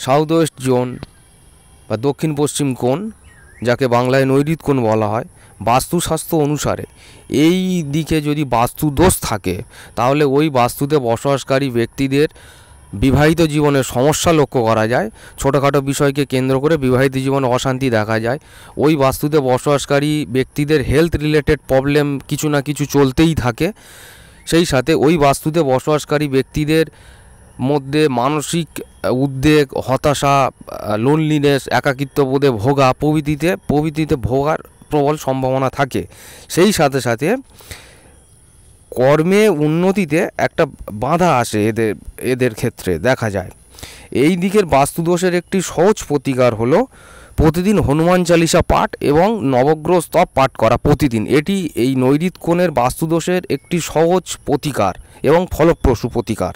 South West zone বা দক্ষিণ পশ্চিম কোণ, যাকে বাংলায় নৈঋত কোণ বলা হয়, বাস্তুশাস্ত্র অনুসারে এই দিকে যদি বাস্তু দোষ থাকে তাহলে ওই বাস্তুতে বসবাসকারী ব্যক্তিদের বিবাহিত জীবনের সমস্যা লক্ষ্য করা যায়। ছোটোখাটো বিষয়কে কেন্দ্র করে বিবাহিত জীবনে অশান্তি দেখা যায়। ওই বাস্তুতে বসবাসকারী ব্যক্তিদের হেলথ রিলেটেড প্রবলেম কিছু না কিছু চলতেই থাকে। সেই সাথে ওই বাস্তুতে বসবাসকারী ব্যক্তিদের মধ্যে মানসিক উদ্বেগ, হতাশা, লোনলিনেস, একাকিত্ববোধে ভোগা প্রভৃতিতে ভোগার প্রবল সম্ভাবনা থাকে। সেই সাথে সাথে কর্মে উন্নতিতে একটা বাধা আসে এদের ক্ষেত্রে দেখা যায়। এই দিকের বাস্তুদোষের একটি সহজ প্রতিকার হলো প্রতিদিন হনুমান চালিসা পাঠ এবং নবগ্রহ স্তব পাঠ করা প্রতিদিন। এটি এই নৈঋত কোণের বাস্তুদোষের একটি সহজ প্রতিকার এবং ফলপ্রসূ প্রতিকার।